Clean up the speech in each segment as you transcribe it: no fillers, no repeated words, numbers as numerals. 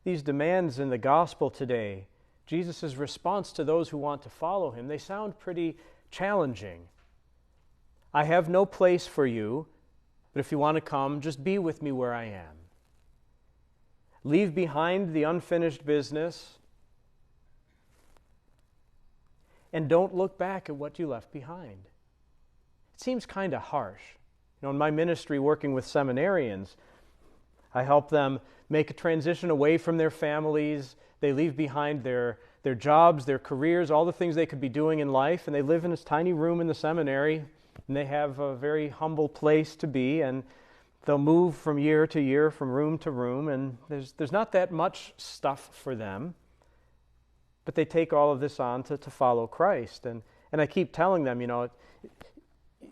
these demands in the gospel today, Jesus' response to those who want to follow him, they sound pretty challenging. I have no place for you, but if you want to come, just be with me where I am. Leave behind the unfinished business and don't look back at what you left behind. It seems kind of harsh. In my ministry working with seminarians, I help them make a transition away from their families. They leave behind their jobs, their careers, all the things they could be doing in life, and they live in this tiny room in the seminary, and they have a very humble place to be, and they'll move from year to year, from room to room, and there's not that much stuff for them, but they take all of this on to follow Christ. And I keep telling them,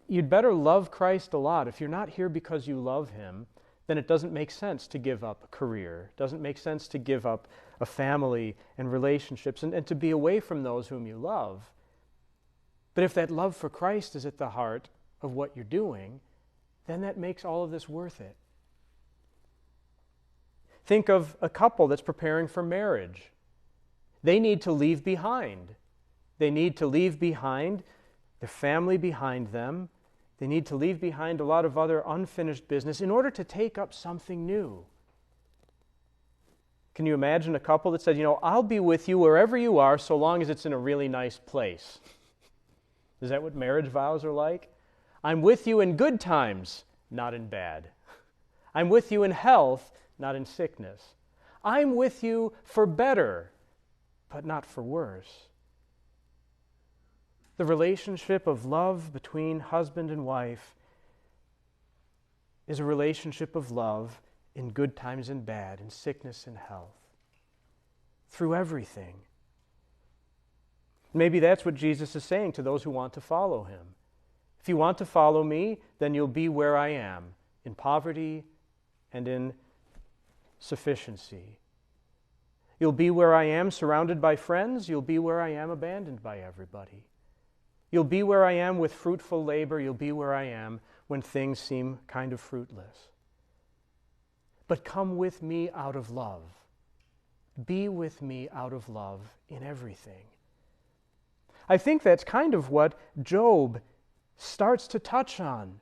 you'd better love Christ a lot. If you're not here because you love him, then it doesn't make sense to give up a career. It doesn't make sense to give up a family and relationships and to be away from those whom you love. But if that love for Christ is at the heart of what you're doing, then that makes all of this worth it. Think of a couple that's preparing for marriage. They need to leave behind. They need to leave behind their family behind them. They need to leave behind a lot of other unfinished business in order to take up something new. Can you imagine a couple that said, I'll be with you wherever you are so long as it's in a really nice place? Is that what marriage vows are like? I'm with you in good times, not in bad. I'm with you in health, not in sickness. I'm with you for better, but not for worse. The relationship of love between husband and wife is a relationship of love in good times and bad, in sickness and health, through everything. Maybe that's what Jesus is saying to those who want to follow him. If you want to follow me, then you'll be where I am, in poverty and in sufficiency. You'll be where I am surrounded by friends. You'll be where I am abandoned by everybody. You'll be where I am with fruitful labor. You'll be where I am when things seem kind of fruitless. But come with me out of love. Be with me out of love in everything. I think that's kind of what Job starts to touch on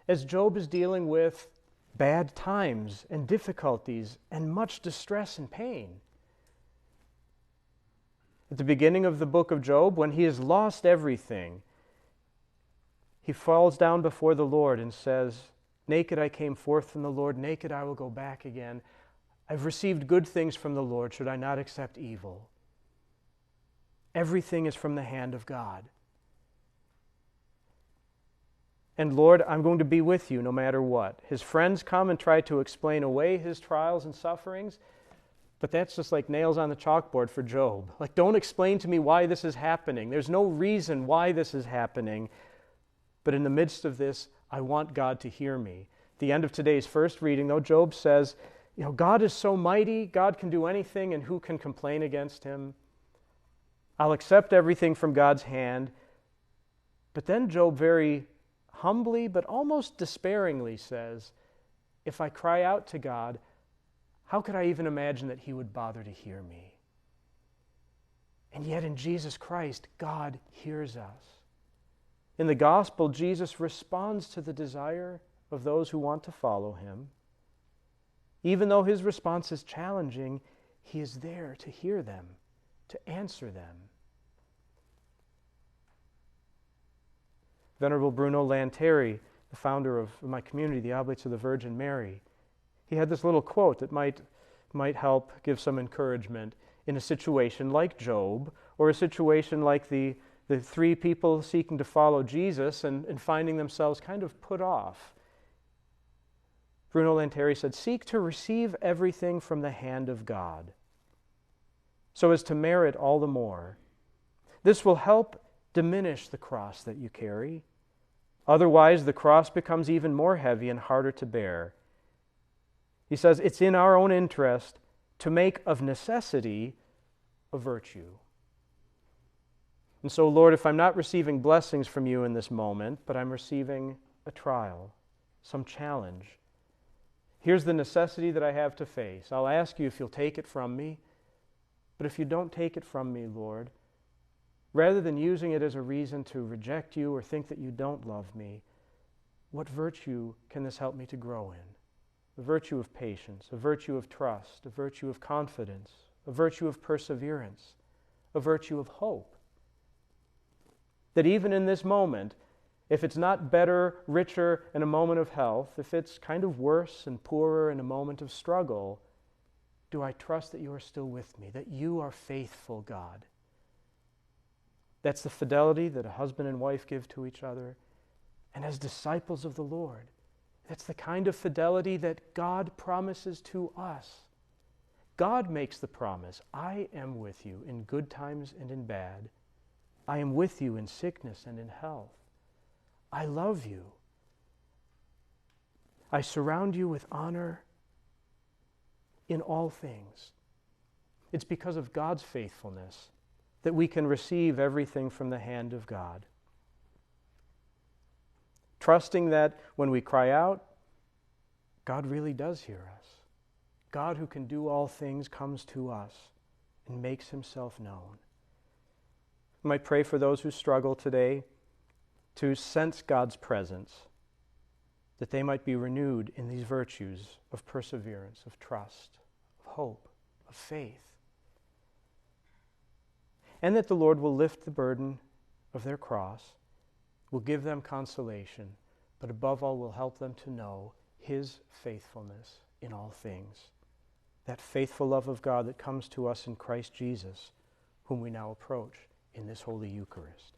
as Job is dealing with bad times and difficulties and much distress and pain. At the beginning of the book of Job, when he has lost everything, he falls down before the Lord and says, "Naked I came forth from the Lord, naked I will go back again. I've received good things from the Lord, should I not accept evil?" Everything is from the hand of God. And Lord, I'm going to be with you no matter what. His friends come and try to explain away his trials and sufferings, but that's just like nails on the chalkboard for Job. Like, don't explain to me why this is happening. There's no reason why this is happening. But in the midst of this, I want God to hear me. At the end of today's first reading, though, Job says, God is so mighty, God can do anything, and who can complain against him? I'll accept everything from God's hand. But then Job very humbly but almost despairingly says, if I cry out to God, how could I even imagine that he would bother to hear me? And yet in Jesus Christ, God hears us. In the gospel, Jesus responds to the desire of those who want to follow him. Even though his response is challenging, he is there to hear them, to answer them. Venerable Bruno Lanteri, the founder of my community, the Oblates of the Virgin Mary, he had this little quote that might help give some encouragement in a situation like Job, or a situation like the three people seeking to follow Jesus and finding themselves kind of put off. Bruno Lanteri said, "Seek to receive everything from the hand of God, so as to merit all the more. This will help diminish the cross that you carry. Otherwise, the cross becomes even more heavy and harder to bear." He says, it's in our own interest to make of necessity a virtue. And so, Lord, if I'm not receiving blessings from you in this moment, but I'm receiving a trial, some challenge, Here's the necessity that I have to face. I'll ask you if you'll take it from me. But if you don't take it from me, Lord, rather than using it as a reason to reject you or think that you don't love me, what virtue can this help me to grow in? A virtue of patience, a virtue of trust, a virtue of confidence, a virtue of perseverance, a virtue of hope. That even in this moment, if it's not better, richer in a moment of health, if it's kind of worse and poorer in a moment of struggle, do I trust that you are still with me, that you are faithful, God? That's the fidelity that a husband and wife give to each other. And as disciples of the Lord, that's the kind of fidelity that God promises to us. God makes the promise, I am with you in good times and in bad. I am with you in sickness and in health. I love you. I surround you with honor in all things. It's because of God's faithfulness that we can receive everything from the hand of God. Trusting that when we cry out, God really does hear us. God who can do all things comes to us and makes himself known. I might pray for those who struggle today to sense God's presence, that they might be renewed in these virtues of perseverance, of trust, of hope, of faith. And that the Lord will lift the burden of their cross, will give them consolation, but above all will help them to know his faithfulness in all things. That faithful love of God that comes to us in Christ Jesus, whom we now approach in this Holy Eucharist.